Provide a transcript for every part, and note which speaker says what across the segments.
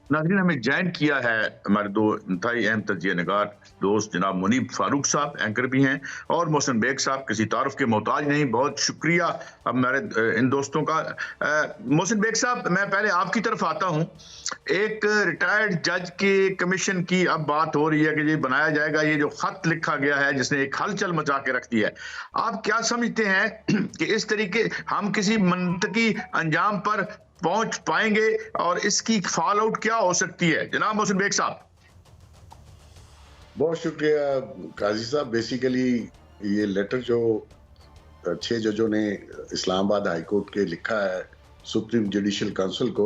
Speaker 1: नाज़रीन, हमें ज्वाइन किया है हमारे दो इंतहाई अहम तजिया नगार दोस्त जनाब मुनीब फारूक साहब, एंकर भी हैं, और मोहसिन बेग साहब, किसी तारुफ के मोहताज नहीं। बहुत शुक्रिया हमारे इन दोस्तों का। मोहसिन बेग साहब, मैं पहले आपकी तरफ आता हूँ। एक रिटायर्ड जज के कमीशन की अब बात हो रही है कि ये बनाया जाएगा, ये जो खत लिखा गया है जिसने एक हलचल मचा के रख दी है, आप क्या समझते हैं कि इस तरीके हम किसी मंतकी अंजाम पर पहुंच पाएंगे और इसकी फॉल आउट क्या हो सकती है? जनाब मोहसिन बेग साहब।
Speaker 2: बहुत शुक्रिया काजी साहब। बेसिकली ये लेटर जो 6 जजों ने इस्लामाबाद हाई कोर्ट के लिखा है सुप्रीम जुडिशियल काउंसिल को,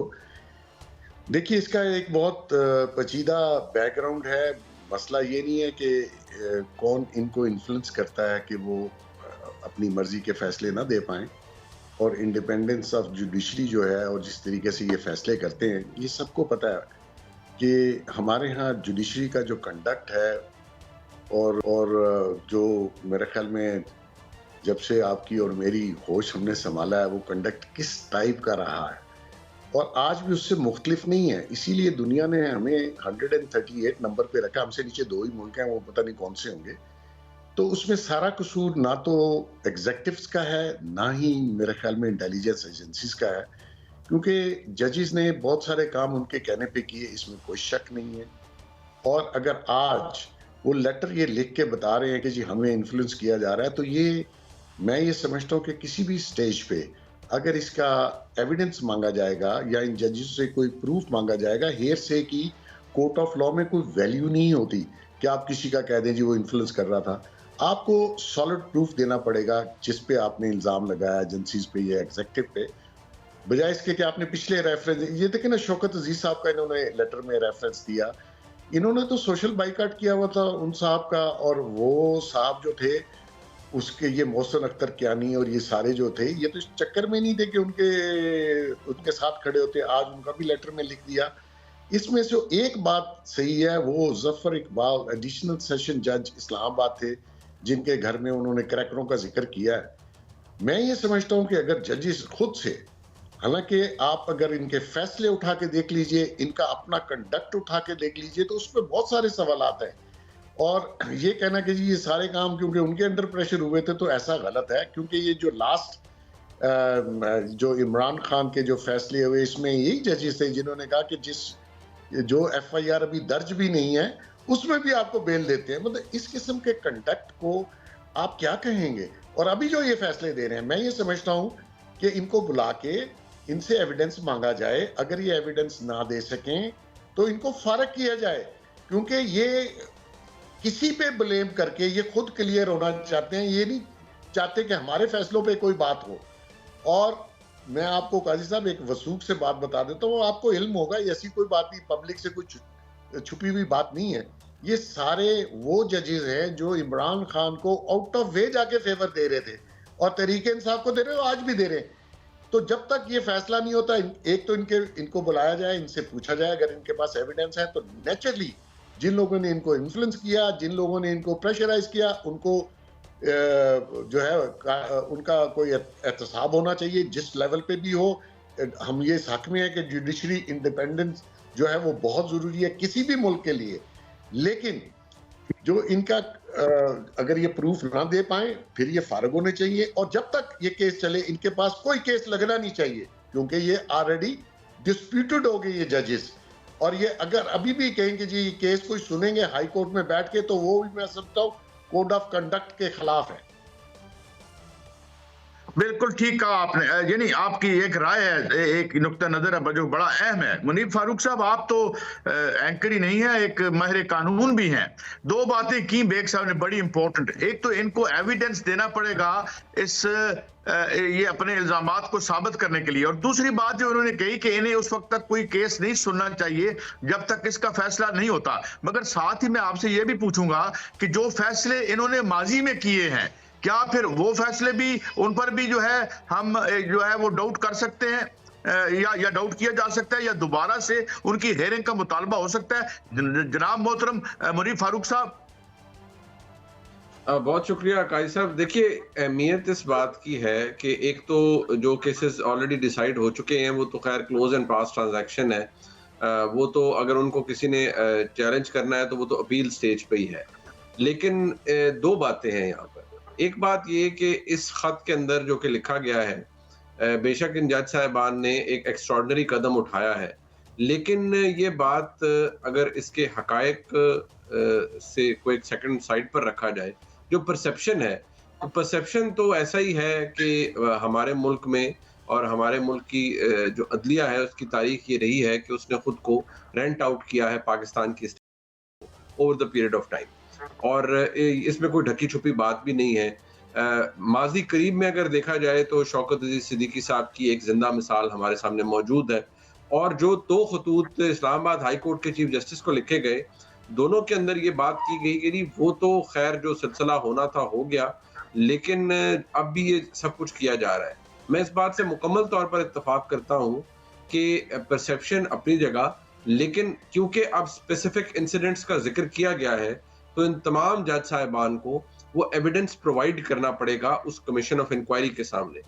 Speaker 2: देखिए इसका एक बहुत पेचीदा बैकग्राउंड है। मसला ये नहीं है कि कौन इनको इन्फ्लुएंस करता है कि वो अपनी मर्जी के फैसले ना दे पाएं, और इंडिपेंडेंस ऑफ जुडिशरी जो है और जिस तरीके से ये फैसले करते हैं, ये सबको पता है कि हमारे यहाँ जुडिशरी का जो कंडक्ट है और जो मेरे ख्याल में जब से आपकी और मेरी होश हमने संभाला है, वो कंडक्ट किस टाइप का रहा है और आज भी उससे मुख्तलिफ नहीं है। इसीलिए दुनिया ने हमें 138 नंबर पे रखा। हमसे नीचे 2 ही मुल्क हैं, वो पता नहीं कौन से होंगे। तो उसमें सारा कसूर ना तो एग्जेक्टिव्स का है, ना ही मेरे ख्याल में इंटेलिजेंस एजेंसीज का है, क्योंकि जजेस ने बहुत सारे काम उनके कहने पे किए, इसमें कोई शक नहीं है। और अगर आज वो लेटर ये लिख के बता रहे हैं कि जी हमें इन्फ्लुएंस किया जा रहा है, तो ये मैं ये समझता हूँ कि किसी भी स्टेज पे अगर इसका एविडेंस मांगा जाएगा या इन जजेस से कोई प्रूफ मांगा जाएगा, हेयर से की कोर्ट ऑफ लॉ में कोई वैल्यू नहीं होती कि आप किसी का कह दें जी वो इन्फ्लुएंस कर रहा था। आपको सॉलिड प्रूफ देना पड़ेगा जिस पे आपने इल्जाम लगाया एजेंसीज पे या एग्जेक्टिव पे, बजाय इसके कि आपने पिछले रेफरेंस, ये देखें ना, शौकत अजीज साहब का इन्होंने लेटर में रेफरेंस दिया। इन्होंने तो सोशल बाइकाट किया हुआ था उन साहब का, और वो साहब जो थे उसके, ये मोहसिन अख्तर कियानी और ये सारे जो थे, ये तो इस चक्कर में नहीं थे कि उनके साथ खड़े होते। आज उनका भी लेटर में लिख दिया। इसमें से एक बात सही है, वो जफर इकबाल एडिशनल सेशन जज इस्लामाबाद थे, जिनके घर में उन्होंने क्रैकरों का जिक्र किया है। मैं ये समझता हूं कि अगर जजेस खुद से, हालांकि आप अगर इनके फैसले उठा के देख लीजिए, इनका अपना कंडक्ट उठा के देख लीजिए, तो उसमें बहुत सारे सवालात हैं। और ये कहना कि जी ये सारे काम क्योंकि उनके अंडर प्रेशर हुए थे, तो ऐसा गलत है, क्योंकि ये जो लास्ट जो इमरान खान के जो फैसले हुए, इसमें यही जजेस थे जिन्होंने कहा कि जो FIR अभी दर्ज भी नहीं है उसमें भी आपको बेल देते हैं। मतलब इस किस्म के कंडक्ट को आप क्या कहेंगे? और अभी जो ये फैसले दे रहे हैं, मैं ये समझता हूं कि इनको बुला के इनसे एविडेंस मांगा जाए। अगर ये एविडेंस ना दे सकें तो इनको फारग किया जाए, क्योंकि ये किसी पे ब्लेम करके ये खुद क्लियर होना चाहते हैं। ये नहीं चाहते कि हमारे फैसलों पे कोई बात हो। और मैं आपको काजी साहब एक वसूख से बात बता देता हूँ, आपको इल्म होगा, ऐसी कोई बात नहीं, पब्लिक से कुछ छुपी हुई बात नहीं है। ये सारे वो जजेस हैं जो इमरान खान को आउट ऑफ वे जाके फेवर दे रहे थे और तहरीक इंसाफ को दे रहे हो, आज भी दे रहे हैं। तो जब तक ये फैसला नहीं होता, एक तो इनको बुलाया जाए, इनसे पूछा जाए, अगर इनके पास एविडेंस है तो नेचुरली जिन लोगों ने इनको इन्फ्लुएंस किया, जिन लोगों ने इनको प्रेशराइज किया, उनको जो है उनका कोई एहतसाब होना चाहिए, जिस लेवल पे भी हो। हम ये हक में है कि जुडिशरी इंडिपेंडेंस जो है वो बहुत जरूरी है किसी भी मुल्क के लिए, लेकिन जो इनका अगर ये प्रूफ ना दे पाए फिर ये फारग होने चाहिए। और जब तक ये केस चले, इनके पास कोई केस लगना नहीं चाहिए, क्योंकि ये ऑलरेडी डिस्प्यूटेड हो गए ये जजेस। और ये अगर अभी भी कहेंगे जी ये केस कोई सुनेंगे हाई कोर्ट में बैठ के, तो वो भी मैं समझता हूँ कोड ऑफ कंडक्ट के खिलाफ है।
Speaker 1: बिल्कुल ठीक कहा आपने। यानी आपकी एक राय है, एक नुक्ता नजर है जो बड़ा अहम है। मुनीब फारूक साहब, आप तो एंकर ही नहीं है, एक माहिर कानून भी हैं। 2 बातें की बेग साहब ने बड़ी इंपॉर्टेंट। एक तो इनको एविडेंस देना पड़ेगा इस ये अपने इल्जामात को साबित करने के लिए, और दूसरी बात जो उन्होंने कही कि इन्हें उस वक्त तक कोई केस नहीं सुनना चाहिए जब तक इसका फैसला नहीं होता। मगर साथ ही मैं आपसे ये भी पूछूंगा कि जो फैसले इन्होंने माजी में किए हैं, क्या फिर वो फैसले भी, उन पर भी जो है हम जो है वो डाउट कर सकते हैं, या डाउट किया जा सकता है, या दोबारा से उनकी हेयरिंग का मुतालबा हो सकता है? जनाब मोहतरम मुनीब फारूक साहब।
Speaker 3: बहुत शुक्रिया काजी साहब। देखिए, अहमियत इस बात की है कि एक तो जो केसेस ऑलरेडी डिसाइड हो चुके हैं वो तो खैर क्लोज एंड पास ट्रांजैक्शन है, وہ تو اگر ان کو کسی نے چیلنج کرنا ہے تو وہ تو اپیل سٹیج پہ ہی ہے. لیکن دو باتیں ہیں یہاں پر. ایک بات یہ کہ اس خط کے اندر جو کہ لکھا گیا ہے، بے شک ان جج صاحبان نے ایک ایکسٹراڈنری قدم اٹھایا ہے، لیکن یہ بات اگر اس کے حقائق سے کوئی ایک سیکنڈ سائڈ پر رکھا جائے، جو پرسیپشن ہے، تو پرسیپشن تو ایسا ہی ہے کہ ہمارے ملک میں اور ہمارے ملک کی جو عدلیہ ہے اس کی تاریخ یہ رہی ہے کہ اس نے خود کو رینٹ آؤٹ کیا ہے پاکستان کی over the period of time, اور اس میں کوئی ڈھکی چھپی بات بھی نہیں ہے. ماضی قریب میں اگر دیکھا جائے تو شوکت عزیز صدیقی صاحب کی ایک زندہ مثال ہمارے سامنے موجود ہے، اور جو 2 خطوط اسلام آباد ہائی کورٹ کے چیف جسٹس کو لکھے گئے، دونوں کے اندر یہ بات کی گئی کہ وہ تو خیر جو سلسلہ ہونا تھا ہو گیا، لیکن اب بھی یہ سب کچھ کیا جا رہا ہے. میں اس بات سے مکمل طور پر اتفاق کرتا ہوں کہ پرسیپشن اپنی جگہ، لیکن کیونکہ اب اسپیسیفک انسیڈنٹس کا ذکر کیا گیا ہے تو ان تمام جج صاحبان کو وہ ایویڈنس پرووائڈ کرنا پڑے گا اس کمیشن آف انکوائری کے سامنے.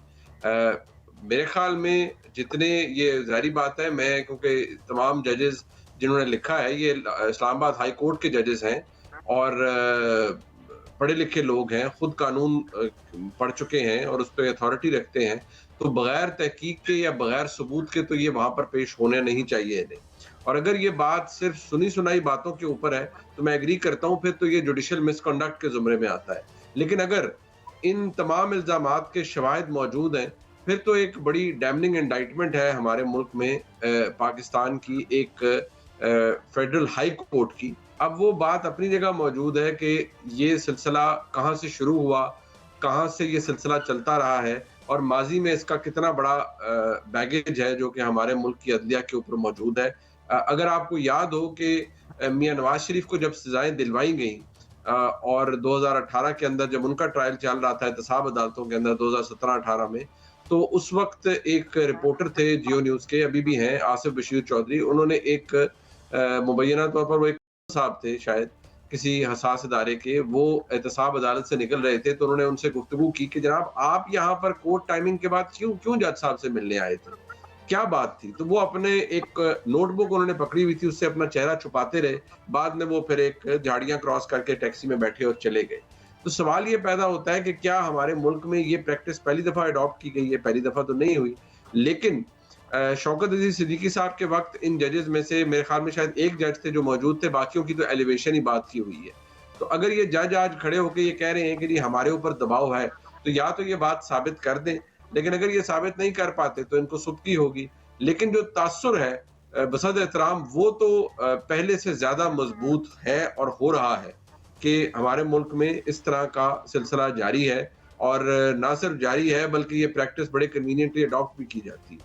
Speaker 3: میرے خیال میں جتنے، یہ ظاہری بات ہے، میں کیونکہ تمام ججز جنہوں نے لکھا ہے یہ اسلام آباد ہائی کورٹ کے ججز ہیں اور پڑھے لکھے لوگ ہیں، خود قانون پڑھ چکے ہیں اور اس پہ اتھارٹی رکھتے ہیں، تو بغیر تحقیق کے یا بغیر ثبوت کے تو یہ وہاں پر پیش ہونے نہیں چاہیے انہیں. اور اگر یہ بات صرف سنی سنائی باتوں کے اوپر ہے تو میں ایگری کرتا ہوں، پھر تو یہ جوڈیشل مس کنڈکٹ کے زمرے میں آتا ہے. لیکن اگر ان تمام الزامات کے شواہد موجود ہیں پھر تو ایک بڑی ڈیمننگ انڈائٹمنٹ ہے ہمارے ملک میں پاکستان کی ایک فیڈرل ہائی کورٹ کی. اب وہ بات اپنی جگہ موجود ہے کہ یہ سلسلہ کہاں سے شروع ہوا، کہاں سے یہ سلسلہ چلتا رہا ہے، اور ماضی میں اس کا کتنا بڑا بیگیج ہے جو کہ ہمارے ملک کی عدلیہ کے اوپر موجود ہے. اگر آپ کو یاد ہو کہ میاں نواز شریف کو جب سزائیں دلوائی گئیں اور 2018 کے اندر جب ان کا ٹرائل چل رہا تھا احتساب عدالتوں کے اندر 2017-18 میں، تو اس وقت ایک رپورٹر تھے جیو نیوز کے، ابھی بھی ہیں، آصف بشیر چودھری. انہوں نے ایک مبینہ طور پر وہ ایک صاحب تھے شاید کسی حساس ادارے کے، وہ احتساب عدالت سے نکل رہے تھے، تو انہوں نے ان سے گفتگو کی کہ جناب آپ یہاں پر کورٹ ٹائمنگ کے بعد کیوں جج صاحب سے ملنے آئے تھے، کیا بات تھی؟ تو وہ اپنے ایک نوٹ بک انہوں نے پکڑی ہوئی تھی، اس سے اپنا چہرہ چھپاتے رہے، بعد میں وہ پھر ایک جھاڑیاں کراس کر کے ٹیکسی میں بیٹھے اور چلے گئے. تو سوال یہ پیدا ہوتا ہے کہ کیا ہمارے ملک میں یہ پریکٹس پہلی دفعہ اڈاپٹ کی گئی ہے؟ پہلی دفعہ تو نہیں ہوئی، لیکن شوکت عزیز صدیقی صاحب کے وقت ان ججز میں سے میرے خیال میں شاید ایک جج تھے جو موجود تھے، باقیوں کی تو ایلیویشن ہی بات کی ہوئی ہے. تو اگر یہ جج آج کھڑے ہو کے یہ کہہ رہے ہیں کہ ہمارے اوپر دباؤ ہے، تو یا تو یہ بات ثابت کر دیں، لیکن اگر یہ ثابت نہیں کر پاتے تو ان کو سبکی ہوگی. لیکن جو تاثر ہے بصد احترام وہ تو پہلے سے زیادہ مضبوط ہے اور ہو رہا ہے کہ ہمارے ملک میں اس طرح کا سلسلہ جاری ہے، اور نہ صرف جاری ہے بلکہ یہ پریکٹس بڑے کنوینئنٹلی اڈاپٹ بھی کی جاتی ہے.